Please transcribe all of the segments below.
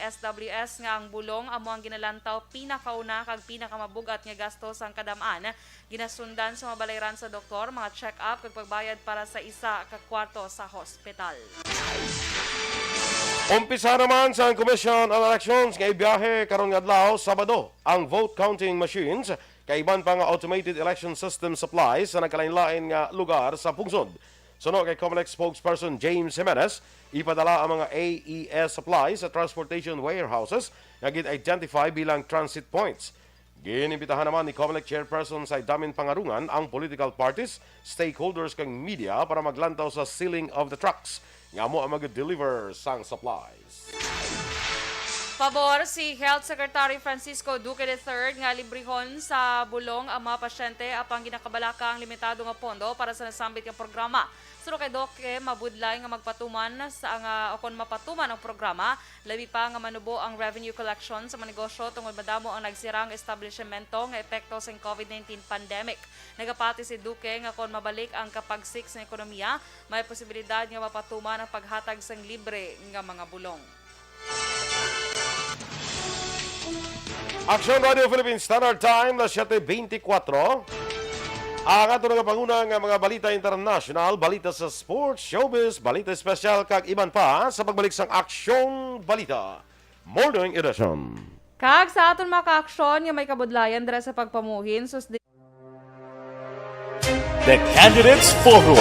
SWS nga ang bulong amo ang ginalantaw pinakauna kag pinakamabugat nga gastos ang kadamaan. Ginasundan sa mabalayran sa doktor, mga check-up kag pagbayad para sa isa ka kwarto sa hospital. Umpisa naman sa Commission on Elections nga ibiyahe karon nga adlaw Sabado ang vote counting machines kay iban pa nga automated election system supplies sa nagkalain-lain nga lugar sa pungsod. Suno kay Comelec spokesperson James Jimenez, ipadala ang mga AES supplies sa transportation warehouses nga gid-identify bilang transit points. Ginimbitahan naman ni Comelec chairperson sa Damin Pangarungan ang political parties, stakeholders kang media para maglantaw sa sealing of the trucks nga mo ang mag-deliver sang supplies. Pabor si Health Secretary Francisco Duque III nga librehon sa bulong ang mga pasyente apang ginakabalaka ang limitado nga pondo para sa nasambit nga programa. Suro kay Duque mabudlay nga magpatuman sa nga okon mapatuman ang programa, labi pa nga manubo ang revenue collection sa mga negosyo tungod madamo ang nagsirang establishmento nga epekto sa COVID-19 pandemic. Nagapati si Duque nga kon mabalik ang kapagsik sa ekonomiya, may posibilidad nga mapatuman ang paghatag sang libre nga mga bulong. Aksyon Radio Philippines Standard Time na 7:24. Ang ato nga pangunang mga balita international, balita sa sports, showbiz, balita special kag iban pa sa pagbalik sang Aksyon Balita Morning Edition. Kag sa aton mga ka-aksyon nga may kabudlayan dira sa pagpamuhin sus The Candidates Forum.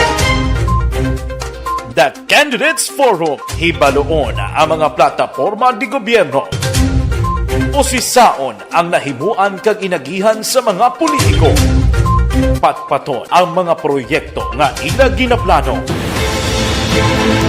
The Candidates Forum, hibaloon ang mga plataporma di gobyerno. Usisaon ang nahimuan kag inagihan sa mga politiko. Patpaton ang mga proyekto nga ila ginaplano.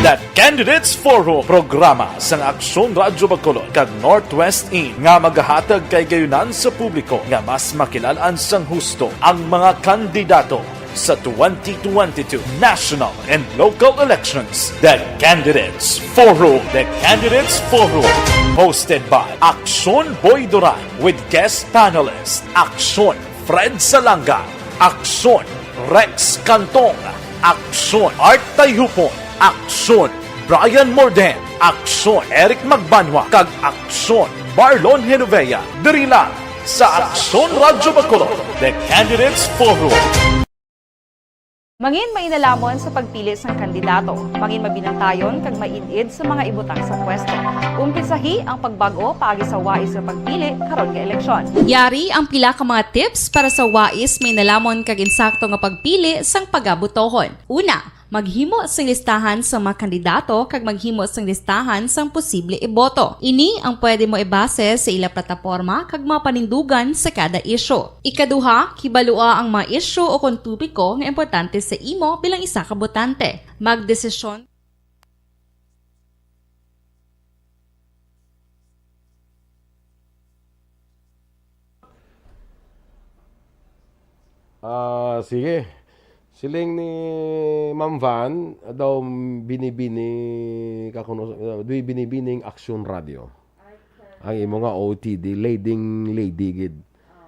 The Candidates Forum, programa sang Aksyon Radyo Bacolod kag Northwest In nga magahatag kay gayunan sa publiko nga mas makilalaan sang husto ang mga kandidato sa 2022 national and local elections. The Candidates Forum. The Candidates Forum. Hosted by Aksyon Boy Duran with guest panelists Aksyon Fred Salanga, Aksyon Rex Cantong, Aksyon Art Tayupon, Aksyon Brian Morden, Aksyon Eric Magbanwa, kag Aksyon Marlon Genovea. Diri lang sa Aksyon Radyo Bacolod. The Candidates Forum. Mangin mainalamon sa pagpili sang kandidato, mangin mabinantayon kag mainid sa mga ibutang sa pwesto. Umpisahi ang pagbago paagi sa wais sa pagpili karon nga eleksyon. Yari ang pila ka mga tips para sa wais may nalamon kag insakto nga pagpili sang pagabutohon. Una, maghimo sang listahan sa mga kandidato kag maghimo sang listahan sang posible iboto. Ini ang pwede mo ibase sa ila plataporma kag mapanindugan sa kada isyu. Ikaduha, kibalua ang mga isyu o kontubiko nga importante sa imo bilang isa ka botante. Magdesisyon Sige. Siling ni Ma'am Van daw binibini binibining Aksyon Radio. Ang imo nga OTD, leading lady gid.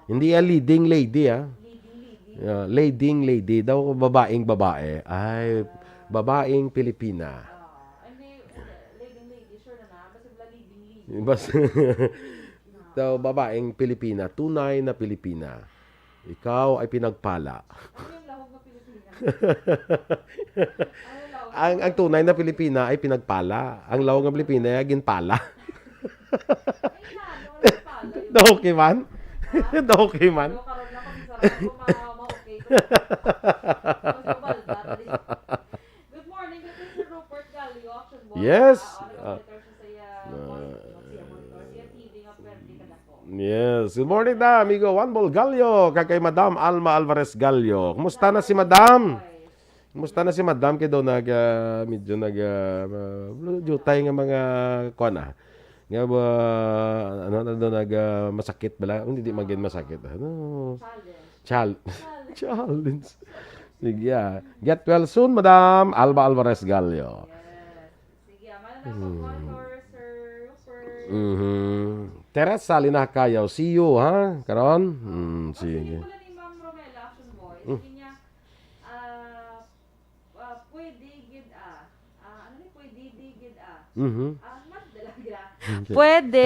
Hindi leading lady leading lady daw babaeng babae. Ay babaeng Pilipina. leading lady sure na basta leading lady. Basta daw babaeng Pilipina, tunay na Pilipina. Ikaw ay pinagpala. ang tunay na Pilipina ay pinagpala. Ang lawang ng Pilipina ay ginpala. Okay man? Okay man? Good morning, this is Rupert Galio, Action Boy. Yes. Yes. Good morning na, amigo Juan Bol Gallo, kay Madam Alma Alvarez Gallo. Kumusta na si Madam? Kumusta na si Madam? Kaya doon medyo jutay nga mga kuana. Nga ba, masakit bala? Hindi magin masakit. Challenge. Sige, get well soon, Madam Alma Alvarez Gallo. Sige, Sir. Teres sali na kayaw. See you, ha? Karon? Sige. Pula ni Ma'am Romela, Action Boy. Sabi niya, pwede gid ano ni pwede gid Mhm. Mas dalaga. Pwede.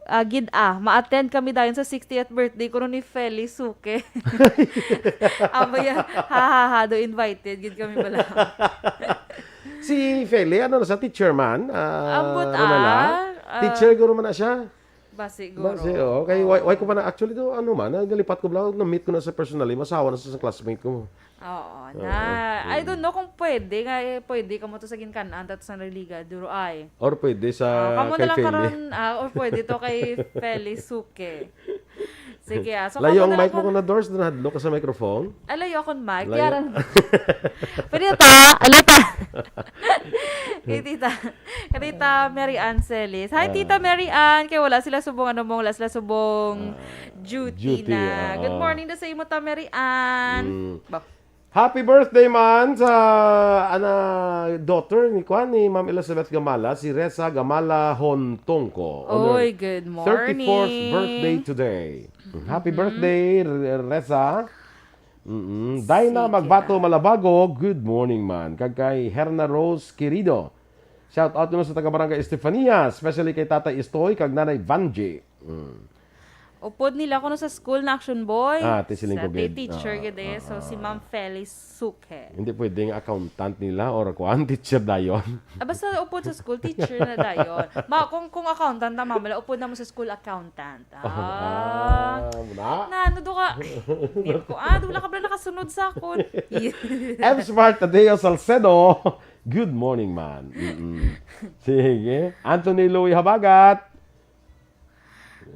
Kayo, Ma-attend kami dahil sa 60th birthday ko ni Feli Suke. Amaya, do invited. Gid kami pala. Si Feli, ano na sa teacher man? Ambot Teacher, guro man na siya. Siguro. Kay why ko pa na, actually, do, ano man, nalipat ko lang, na-meet ko na sa personally, masawa na sa classmate ko. Oo, I don't know kung pwede pwede ka mo to sa ginkanan tato sa religa duro ay. Or pwede sa kamo kay na lang Feli. karon or pwede to kay Feli Suke. Sige, so Layong kamo na lang mic mo ko na doors, na hadlo ka sa microphone. Alayo akong mic. Layo. Yaran. Pwede ta. Alita. Tita Mary Ann Celis. Hi, Tita Mary Ann. Kaya wala sila subong wala sila subong duty na. Good morning na sa imo, ta Mary Ann. Happy birthday man sa daughter ni Ma'am Elizabeth Gamala, si Reza Gamala Hontongko. Oy, good morning. 34th birthday today. Happy birthday, Reza. Dina Magbato Malabago, good morning man. Kay Herna Rose Querido. Shout out naman sa taga-barangay Estefania, especially kay Tata Istoy, kag Nanay Vanji. Upod nila ko sa school na Aksyon Boy. Tisiling ko gid. Teacher gid so si Ma'am Feli Suke. Hindi pwedeng accountant nila or kuan teacher dayon. Basta upod sa school teacher na dayon. Kung accountant na mamala upod na mo sa school accountant. Ano do ka? Wala ka ba nakasunod sa akon? M. Smart Tadeo Salcedo. Good morning, man. Sige. Anthony Louie Habagat.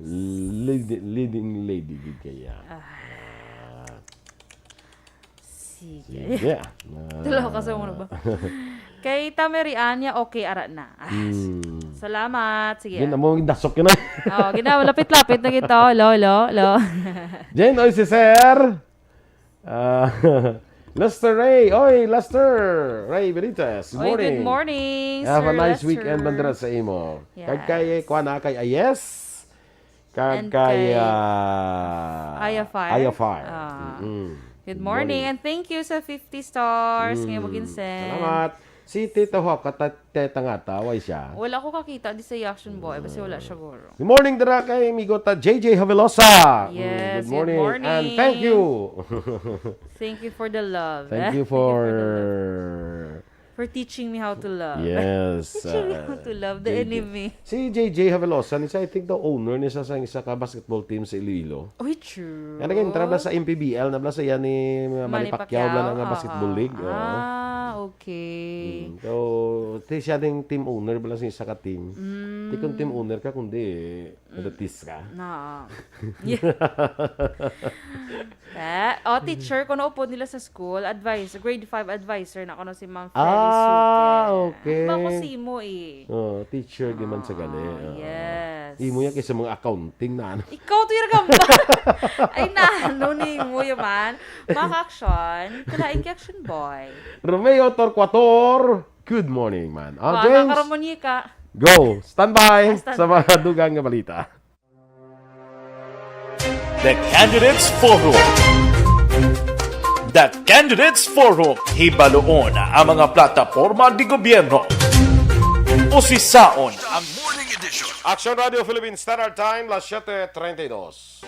Leading lady gid kaya. Sige. Dalawa ka sa muna ba? Kay Tameriania, okay, ara na. Salamat. Sige. Yan mo dasok yun na. Ginawa, lapit-lapit na kita. Lo. Jen, oy si Sir. Lester Ray. Oy, Lester. Ray Benitez. Good morning. Good morning, Have Sir a nice Lester. weekend bandera sa imo. Yes. Kay kay Ayes. Kay Aya Fire. Good morning and thank you sa 50 stars ngayon mag-insend. Salamat. Si Tito Hop, teta nga taway siya. Wala ko kakita di sa Action Boy kasi wala siya guro. Good morning dira kay Migota JJ Havelosa. Yes, good morning. good morning. And thank you. Thank you for the love. Thank you for teaching me how to love. Yes. Teaching me how to love the enemy. Si JJ Havelosa, I think the owner niya sa isa ka basketball team sa Iloilo. Oy, true. Kaya naging trabla sa MPBL, nabla sa yan ni Manny Pacquiao na nga basketball league. Okay. So, siya ding team owner, bala sa isa ka team. Di kung team owner ka, kundi adatis ka. Teacher ko naupod nila sa school, grade 5 advisor na si Ma'am Feli Suke. Okay. Bako si mo Teacher di man sa gali. Yes. Imo yan kaysa mga accounting na ano. Ikaw to yung gamba. Ay ni mo yaman. Maka-action. Kalaing Action Boy. Romeo Torquator, good morning man. James, Nakakaramonyi ka. go. Stand by Stand sa mga dugang nga balita. The Candidates Forum. The Candidates Forum. Hibaluon ang mga plataporma di gobyerno. Usisaon ang Morning Edition. Action Radio Philippines Standard Time, las 7:32.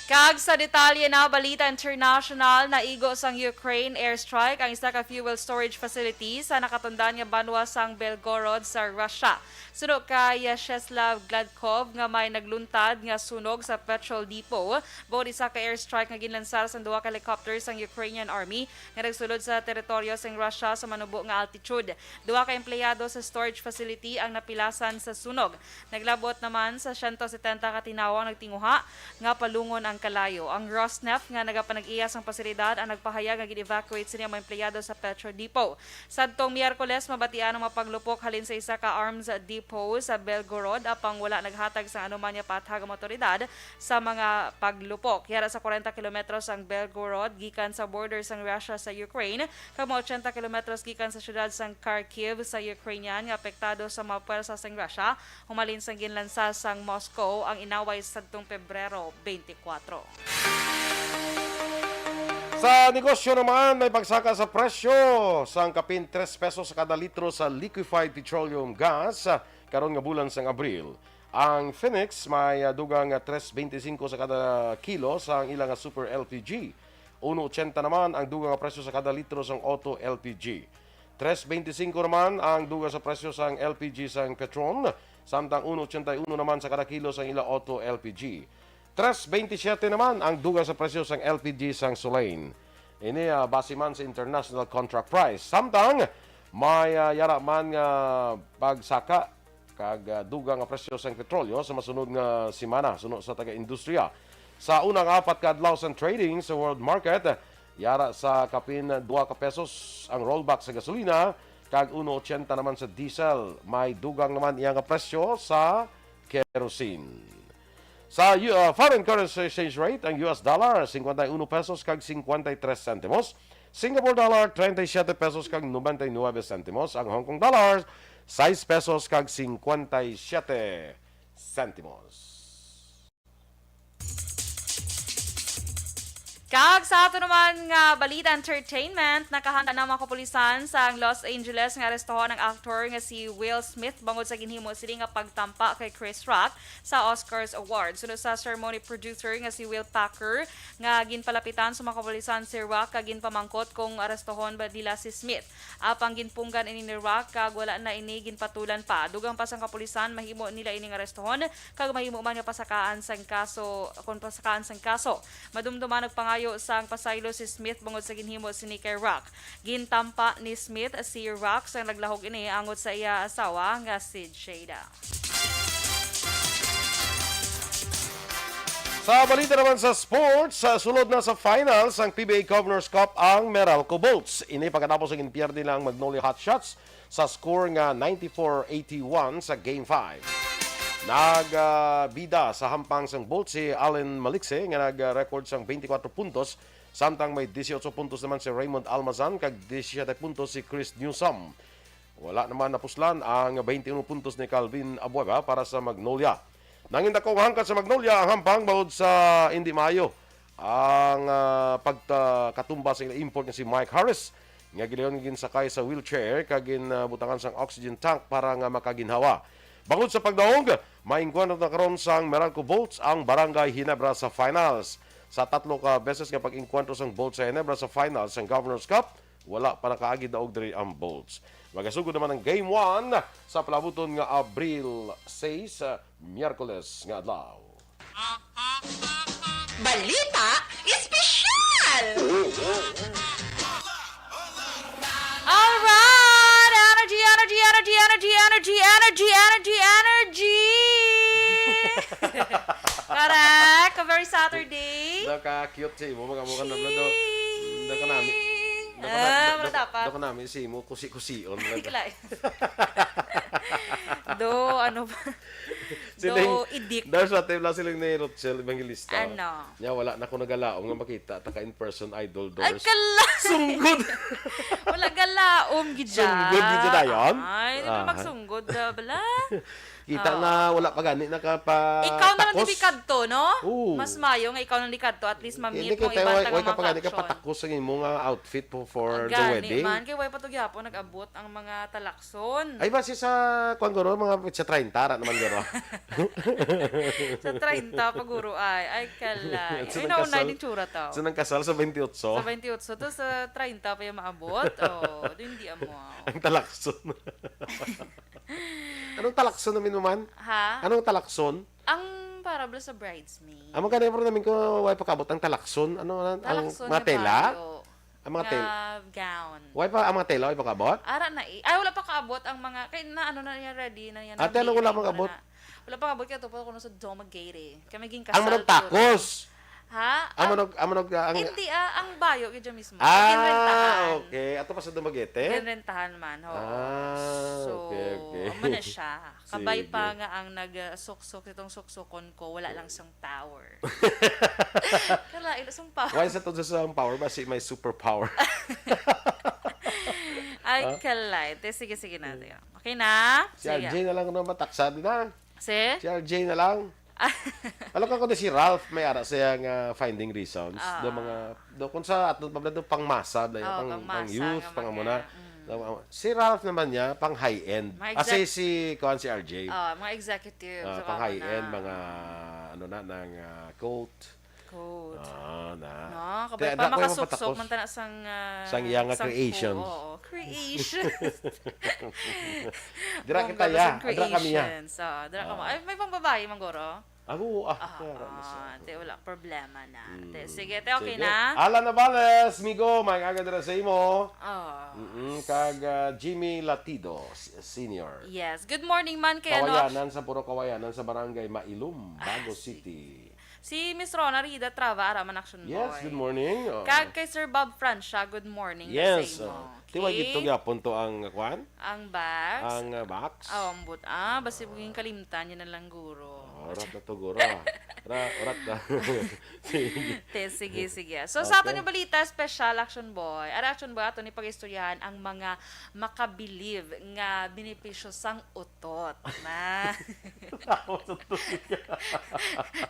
Kag sa detalye na Balita International, naigo sang Ukraine airstrike ang isa ka fuel storage facility sa nakatundaan nga banwa sang Belgorod sa Russia. Sunog kay Sheslav Gladkov nga may nagluntad nga sunog sa petrol depot. Bawod isa ka airstrike nga ginlansar sa duha ka helicopters sang Ukrainian Army nga nagsulod sa teritoryo sang Russia sa manubo nga altitude. Duha ka empleyado sa storage facility ang napilasan sa sunog. Naglabot naman sa 170 ka tinawang nagtinguha nga palungon ang kalayo. Ang Rosneft nga nagapanag-iya sang pasilidad ang nagpahayag nga gin-evacuate sila mga empleyado sa petrol depot. Sadtong Miyerkules, mabatian ang mapaglupok halin sa isa ka arms depot sa Belgorod apang wala naghatag sa anuman nga patag ang otoridad sa mga paglupok. Yara sa 40 kilometros ang Belgorod gikan sa border sang Russia sa Ukraine, kamo 80 kilometros gikan sa syudad sang Kharkiv sa Ukrainian nga apektado sa mga pwersa sang Russia. Humalin sang ginlansa sang Moscow ang inaway sadtong Pebrero 24. Sa negosyo naman, may pagsaka sa presyo sa kapin 3 pesos sa kada litro sa liquefied petroleum gas. karon nga bulan sang Abril. Ang Phoenix may dugang 3.25 sa kada kilo sa ilang Super LPG. 1.80 naman ang dugang presyo sa kada litro sang Auto LPG. 3.25 naman ang dugang sa presyo sang LPG sang Petron, samtang 1.81 naman sa kada kilo sang ilang Auto LPG. 3.27 naman ang dugang sa presyo sang LPG sang Solane. Ini base man sa international contract price. Samtang may yara man nga pagsaka kag dugang nga presyo sa petrolyo sa masunod nga semana sunod sa taga-industriya. Sa unang 4 ka adlaw sa trading sa world market, yara sa kapin 2 ka pesos ang rollback sa gasolina kag 1.80 naman sa diesel. May dugang naman iyang presyo sa kerosene. Sa foreign currency exchange rate, ang US dollar 51 pesos kag 53 centimos, Singapore dollar 37 pesos kag 99 centimos, ang Hong Kong dollar 6 pesos kag 57 centimos. Kag sa ato naman nga Balita Entertainment, nakahanda na mga kapulisan sa Los Angeles nga arestohan ng aktor nga si Will Smith bangod sa ginhimo sila nga pagtampa kay Chris Rock sa Oscars Awards. Sunod sa ceremony producer nga si Will Packer nga ginpalapitan sa mga kapulisan si Rock kag ginpamangkot kung arestohon ba nila si Smith. Apang ginpunggan ini ni Rock kag wala na ini ginpatulan pa. Dugang pa sang kapulisan mahimo nila ining arestohon kag mahimo man nga pasakaan sang kaso kon pasakaan sang kaso. Madumduman nagpangayo sang pasaylo si Smith bangod sa ginhimo sini kay Rock. Gintampa ni Smith si Rock sang naglahok ini angot sa iya asawa nga si Jada. Sa balita naman sa sports, sulod na sa finals ang PBA Governors Cup ang Meralco Bolts. Ini pagkatapos ang impiyerdi lang Magnolia Hotshots sa score nga 94-81 sa Game 5. Nagbida sa hampang sang Bolt si Allen Malikse nga nag-record sang 24 puntos, samtang may 18 puntos naman si Raymond Almazan kag 17 puntos si Chris Newsom. Wala naman napuslan ang 21 puntos ni Calvin Abueva para sa Magnolia. Nangindakong hangkat sa Magnolia ang hampang bawod sa hindi maayo ang pagkatumba sa import nga si Mike Harris nga gileon ginsakay sa wheelchair kag butangan sang oxygen tank para nga makaginhawa. Bangod sa pagdaog, maingkwan na karon sang Meralco Bolts ang Barangay Ginebra sa finals. Sa 3 ka beses nga pag-inkwentro sang Bolts sa Ginebra sa finals sang Governors Cup, wala pa nakaagi daog diri ang Bolts. Magasugod naman ang Game 1 sa palabuton nga Abril 6, Miyerkules nga adlaw. Balita Espesyal! Alright! Energy, energy, energy, energy, energy, energy, energy, energy! Correct! A very Saturday. Naka-cute si mo, mga mukha na blado. Daka namin. Daka namin si mo, kusi-kusion. Ano ba? Idik. Dahil sa time lang silang ni Rochelle Evangelista. Ano? Nya wala na ko nagalaom nga makita. Taka in-person idol Ay, doors. kala! Sunggod! Wala galaom, gidya. Sunggod, gidya dayon? Ay, hindi na magsunggod, bala. Kita na wala pa gani nakapatakos. Ikaw na lang dibikad to, no? Oo. Mas mayo nga ikaw nang likad to. At least Hindi ma-meet kita, mo ibang way ka pa gani ka action. patakos ang imong outfit for the Gani, wedding. man. Kaya way pa to gyapon nag-abot ang mga talakson. Ay ba siya sa kwan guro, mga sa 30 ra naman guro. Sa 30 paguro ay kalay. Ay, naunay din tsura to. So nang kasal sa 28. Sa 28 to sa 30 pa yung maabot. Oh, hindi amo. Ang talakson. Anong talakson namin mo man? Ha? Anong talakson? Ang parable sa bridesmaid. Ang magkano po namin ko way pakabot ang talakson. Ano ang Talakson mga nga tela? payo. Ang mga tela. Gown. Way pa ang mga tela way pakabot? Ara na eh. Ay, wala pa kaabot ang mga, kaya na ano na yan, ready na yan. Ate, ano wala pang abot? Wala pa kaabot, kaya ito pa ako sa Domagate. Kaya maging Ang kasal. manog tacos. Ha? Ang manog Hindi ang bayo, yun dyan mismo. Okay. Ato pa sa Dumaguete? Ginrentahan man. Oo. So, okay. amo na siya. Kabay Sige. pa nga ang nag-suksok, itong suksokon ko, wala lang siyang tower. Kala, ilasong power. Why sa to sa power ba si may superpower? Ay, kalay. Sige natin. Okay na? Si RJ na lang na mataksad na. Si? Si RJ na lang. Alam ko na si Ralph may ara sa Finding Reasons. Do mga do kung sa ato pa do pangmasa, do pang youth, pang amuna. Si Ralph naman niya, pang high-end. Mga Kasi si RJ. Mga executive. Pang high-end, mga ng coat. Coat. Na. No, kabay pa makasuksok man tana sang iyang creation. Oo, creation. Dira kita ya, dira kami ya. So, dira ka mo. Ay, may pambabae manggoro. Ako, Te, wala problema na. Te, sige, te, okay na? Ala na bales, migo, may dira sa imo. Kag Jimmy Latido, Senior. Yes. Good morning man kay Kawayanan sa Puro Kawayanan sa Barangay Mailum, Bago City. Si Miss Rona Rida Trava, Araman Action Boy. Yes, good morning. Kag kay Sir Bob Francia, good morning. Yes. Sa imo. Tiwag ito gyapon to ang kwan? Ang bags. Ang box. Ambot. Basi buging kalimtan yun na lang guro. Orat na to guro. Orat na. Sige. So sa ato ni Balita, Special Action Boy. Action Boy, ato ni pag-istoryahan ang mga makabilib nga benepisyo sang utot. Na.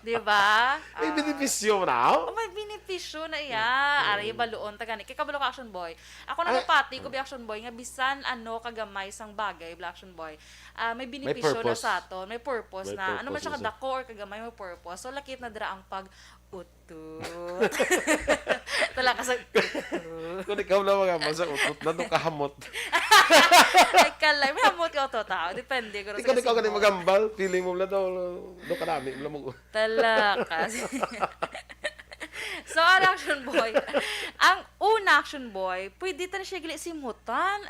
Di ba? May benepisyo na. May benepisyo na iya. Ari baluon tagani. Kay kabalo ka Action Boy. Ako na pati ko bi Action Boy nga bisan kagamay sang bagay, Black Action Boy. May benepisyo na sa ato, may purpose na. Ano man siya kadako or kagamay may purpose. So lakit na dira ang pag-utot. Tala ka sa Kung ikaw na mga masang utot na nung kahamot. Ay kalay, may hamot ka utot tao. Depende. Ikaw ka na magambal. Feeling mo lang daw. Doon ka namin. Tala ka. So, ang Action Boy, ang una Action Boy, pwede ta na siya gili simuton.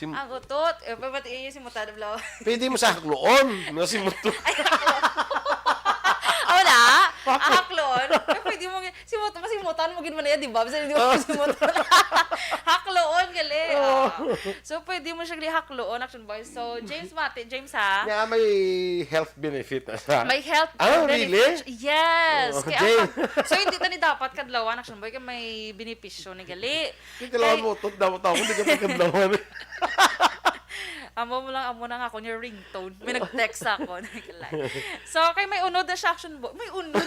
Ang utot. Ba't iya simutan? Pwede mo sa hakloon. Nasimuto. Wala. Hakloon. Pwede mo, simutan mo gin man na yan, di ba? Bisa hindi mo simutan. Hakloon, gali. So, pwede mo siya gali hakloon, Action Boy. So, James ha? Nga may health benefit na sa. May health really? Yes. Jane. So, hindi ta ni dapat kadlawan, Action Boy, kaya may benepisyo ni gali. Hindi kailangan mo utot. Dapat ako. Hindi ka pagkablawan. Amo na nga ako yung ringtone. May nag-text ako. So, kay may unod na siya Action Boy. May unod.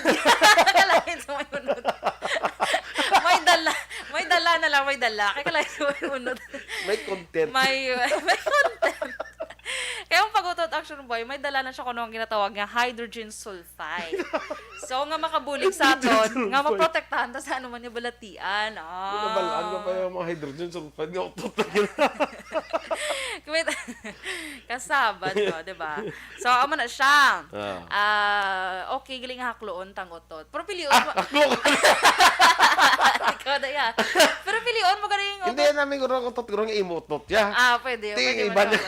Kalahin sa may unod. May dala. Kaya kalahin sa may unod. May content. May content. Kaya yung pag-utot Action Boy, may dala na siya kung ang ginatawag nga hydrogen sulfide. So, nga makabulig sa aton, nga maprotektahan ta sa ano man yung balatian. Nabalaan ko pa yung mga hydrogen sulfide nga utot na gina. Kasabad ko, diba? So, amo na siya. Okay, giling hakloon tang utot. Pero pilion mo. Ikaw na yan. Pero pilion mo galing utot. Hindi namin gurang utot, gurang imutot ya. Pwede. Tingin iba niya.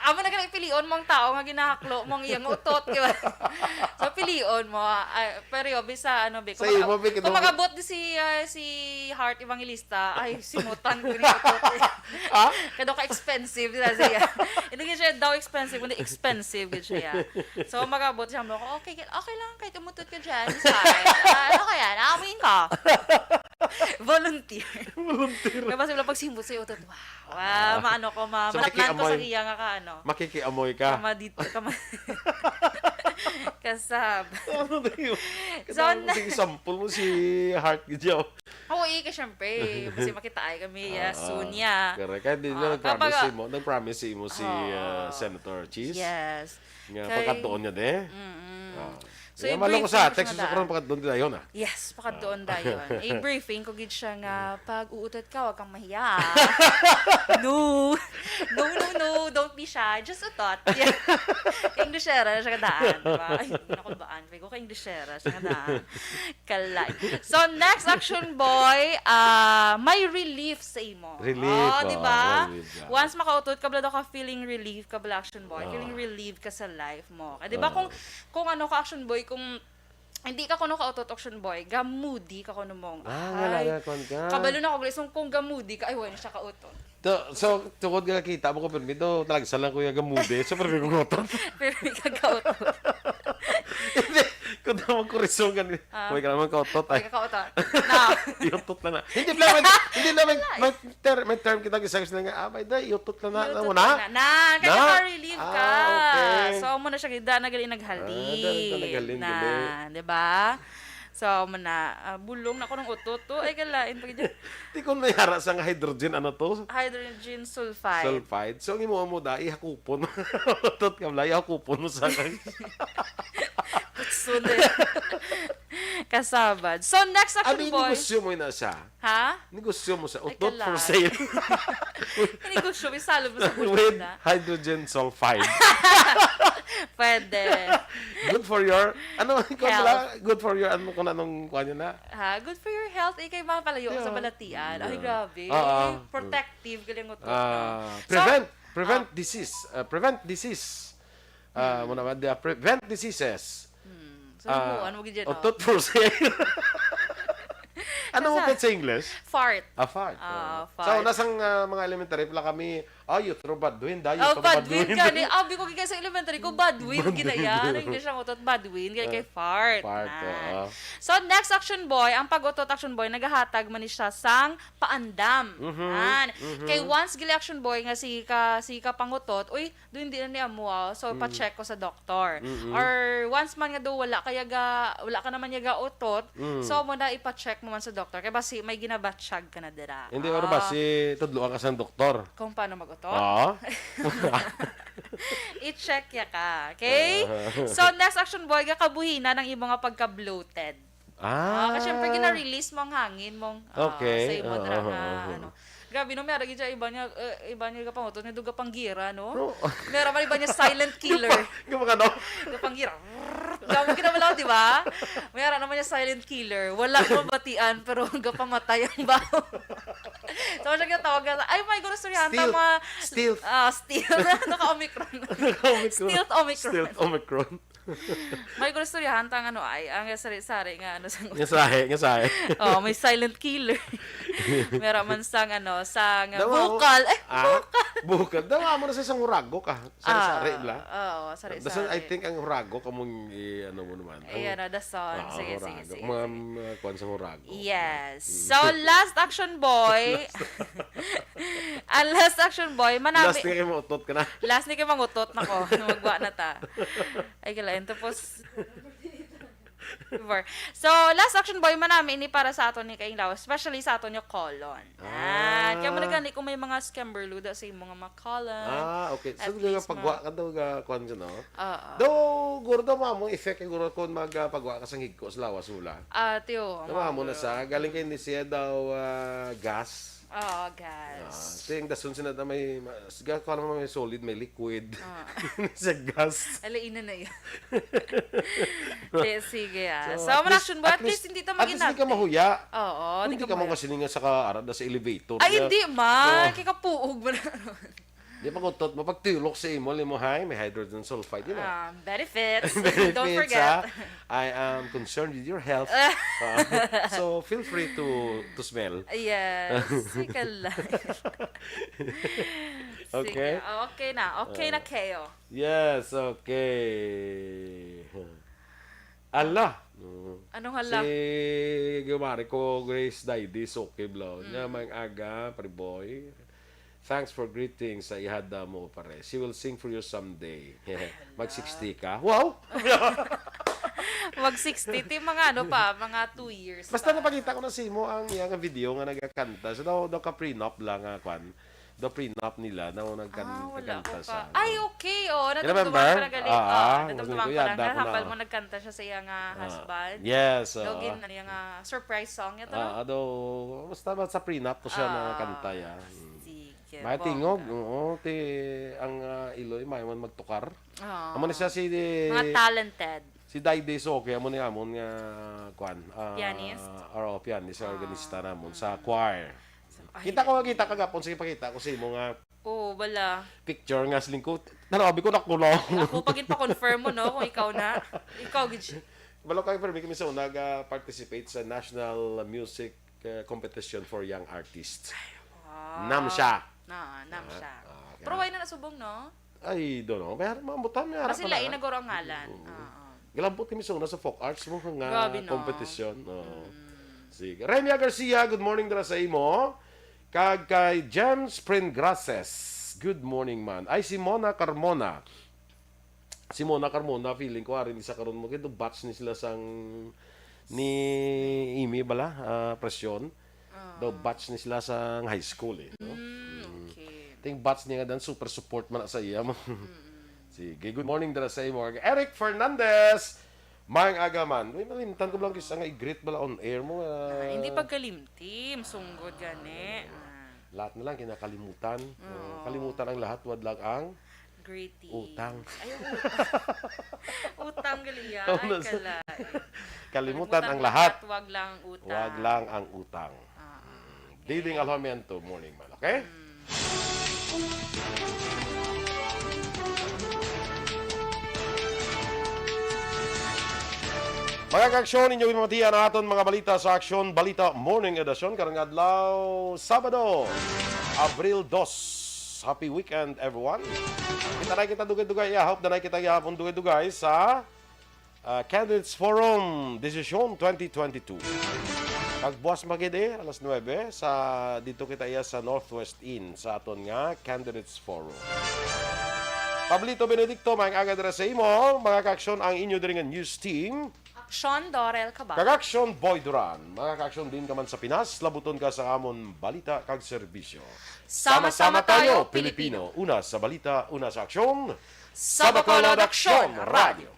Amo na galing pilion mong tao nga ginahaklo mong iyang utot. Diba? So, pilion mo. Pero yun, bisa ano, sa iyo mo, kung magabot di si Heart Evangelista, ay, simutan ko ni utot. Kado ka expensive na siya. Hindi siya daw expensive, kundi expensive gid siya. So magabot siya mo, okay lang, kahit umutot ka dyan. Okay yan, amin ka. Volunteer. Kaya sila pag simbot sa'yo, utot, wow, maano ko, manapnan ko sa iya nga ka, ano. Makikiamoy ka. Kama dito, kasab. Ano na yun? So, Sige, sample mo si Heart Gidyaw. Oo, syempre. Kasi makita ay kami soon ya. Correct. Kaya din na nag-promise mo si Senator Cheese. Yes. Nga, pagkatoon niya de. So, So, malo ko sa text sa karon pagkat doon dayon ah. Yes, pagkat doon dayon. I-briefing ko gid siya nga pag uutot ka, wag kang mahiya. No, don't be shy. Just utot. Yeah. Englishera siya kadaan, diba? Ay, naku baan. Ko kay Englishera siya kadaan. Kalay. So, next Action Boy, may relief sa imo. Relief. Diba? Once makautot ka, bala ka feeling relief ka, bala Action Boy. Feeling relief ka sa life mo. Diba kung ano ka Action Boy, kung hindi ka kuno ka-autot Action Boy, gamudi ka kuno mong. Wala ka kon ka. Kabalo na ko, so kung gamudi ka, ay wala siya ka-autot. So, tukod ka kita mo ko permito, talaga salang ko yung gamude, so pero ko utot. Pero may ka-autot. Hindi, kung naman ko risong ka, huwag ka naman ka-autot. May ka-autot. Na. Iutot na. Hindi naman, may term kita isang nga, may da, iutot na na. Kaya ka-relieve ka. Okay. So, mo na siya, nagaling naghalin. Naghalin. Diba? So, bulong na ako ng utot to. Ay, kalain pag dyan. Di ko nayara sa nga hydrogen, ano to? Hydrogen sulfide. Sulfide. So, ang imo mo da, ihakupon. Tot ka mla, ihakupon mo sa kang. Soon din. Kasabad. So, next action, Abi, boy. negosyo mo na siya. Ha? Negosyo mo sa Ay, utot for kalay. sale. Negosyo, isalo mo sa With bulong hydrogen sulfide. Pwede. Good for your, ano, ikaw Health. pala, good for your, ano, kung anong kuha niya na. Ha? Good for your health. Ikay mga palayo sa balatian. Ay, grabe. Protective. Galing utot. Prevent disease. Prevent disease. Mo naman, prevent diseases. So, ano mo gidyan, no? Utot for sale. Ano mo sa English? Fart. Fart. Fart. So, nasang mga elementary pala kami, you throw badwin, dayo Oh, to badwin ka ni. Abi ko kaya sa elementary ko, badwin. Ginaya. English ang utot, badwin. Kaya kay fart. Fart, Na. So, next action boy, ang pag-utot action boy, nagahatag man ni siya sang paandam. Kay once gili action boy nga si ka pangutot, uy, do hindi na niya mo. So, pa-check ko sa doktor. Or once man nga do wala ka naman niya ga utot, so mo na ipa-check mo man sa doktor. Kaya basi may ginabatsyag ka na dira. Hindi, ano ba, si tudluan ka sa doktor. Kung paano mag-utot? Oo. I-check ya ka. Okay? So, next action boy, kabuhina ng ibang nga pagka-bloated. Kasi syempre, gina-release mong hangin mong sa Okay. imo dra nga, ano. Grabe, no, meron gidya iba niya kapangutot, ni duga panggira, no? Meron man iba niya silent killer. Gumaka no? Gapanggira. Gamo kinabalaw, di ba? Meron naman niya silent killer. Wala ko batian, pero gapamatay ang bao. So, siya kinatawag na, ay, my God, storyahan, tama. Stealth. Stealth. Naka-omicron. Stealth Omicron. May God, storyahan, tang ano, ay, ang sari-sari nga, ano, sang Ngasahe. may silent killer. Meron man sang, ano, sang vocal. Bukal. Dawa mo na sa isang hurago ka. Sari-sari la. Oo, sari-sari. Dasan, I think ang hurago kamong ano mo naman. Ayan, dason. Sige. Mga kuwan sa hurago. Yes. So, last action boy. Ang last action boy, manami. Last kayo mautot ka na. Last ni kayo mangutot na ko. Magwa na ta. Ay, kalain. Tapos, so, last action boy, manami ini para sa aton ni Kainglaw. Especially sa aton yung colon. Kaya mo nagani kung may mga scamberluda sa mga colon. Okay. At So, nga least pagwa ka daw kuwan dyan, no? Oo. Do, guro daw mo, effect yung guro kung magpagwa ka sa higko sa lawas hula. Tiyo. Tama mo na sa, galing kayo ni siya daw gas. Gas. Ting dasun sila na may ko alam may solid, may liquid. Sa gas. Alainan na yun. Sige. So, action boy, at least hindi ito At least maginag. hindi ka mahuya. Oo. Hindi ka mga sininga sa kaarad sa elevator. Ay, hindi man. Kikapuog mo na. Di pa kutot mo pagtulok sa imo limo hay may hydrogen sulfide yun. Benefits. Benefits, Don't forget. I am concerned with your health. So feel free to smell. Yes. Sige lang. Okay. Okay na. Okay na kayo. Yes, okay. Allah. Anong hala? Si Gumari ko Grace Daidis okay blow. Nya mang aga pariboy. Thanks for greetings sa ihada mo pare. She will sing for you someday. Mag-60 ka. Wow! Mag-60. Mga ano pa, mga 2 years Basta pa. napakita ko na si mo ang iyang video nga nagkanta. So daw ka prenup lang nga kwan. The prenup nila daw Wala nagkanta ko sa. pa. Ay, okay. Remember? Natutuman pa na galing. Natutuman ko pa yada lang. ko na. Nasambal mo nagkanta siya sa iyang husband. Yes. Dogin na niyang surprise song. Ito no? Basta ba sa prenup to siya na kanta ya. Sige. May tingog, oo, ang Iloy may man magtukar. Amo na siya si Mga talented. si Daide Soke, amo ni amon nga kwan. Pianist? Pianist, organista namon sa choir. Kita ka gapon sige pakita ko sa imo nga Wala. picture nga sa lingkod. Narabi ko nakulong. Ako pagin pa confirm mo no kung ikaw na. Ikaw gid. Balo kay permi kami sa nag-participate sa National Music Competition for Young Artists. Nam siya. Nam siya. Pero why na nasubong no? Ay, don't know. May mabutan may harap Kasi lain na guro ang ngalan. Galambot kami sa folk arts mo nga Grabe, no? competition. Sige. Renia Garcia, good morning dara sa imo. Kag kay James Pringrases. Good morning man. Ay si Mona Carmona. Si Mona Carmona feeling ko arin sa karon mo kay batch ni sila ni Imi bala, presyon. Daw batch ni sila sa high school eh. No? Okay. Ting batch niya nga dan super support man na sa iya. Sige, good morning dara sa imo. Eric Fernandez. Mang agaman. Uy, malimtan ko lang kasi nga i-greet bala on air mo. Hindi pagkalimtim, sunggod gani. Lahat na lang kinakalimutan. Kalimutan ang lahat, wad lang ang Greeting. utang. Ay, utang. Utang galiya. Oh, Ay, kalay. Kalimutan ang lahat. Wag lang utang. Wag lang ang utang. Diding alhamiento, morning man. Okay? Mga ka-aksyon, inyo pinamatian natin mga balita sa Aksyon Balita Morning Edition karong adlaw Sabado, Abril 2. Happy weekend everyone. Kita dugay-dugay. I hope na kita gihapon dugay-dugay sa Candidates Forum Decision 2022. Pagbuwas magid alas 9 sa dito kita iya sa Northwest Inn sa aton nga Candidates Forum. Pablito Benedicto, mga aga sa imo, mga ka-aksyon ang inyo diri nga news team. Aksyon, Dorel, Cabatu. Kag-aksyon, Boy Duran. Mga ka-aksyon din ka man sa Pinas, labuton ka sa amon balita kag serbisyo. Sama-sama tayo, Pilipino. Una sa balita, una sa aksyon. Sa Bacolod Aksyon Radio.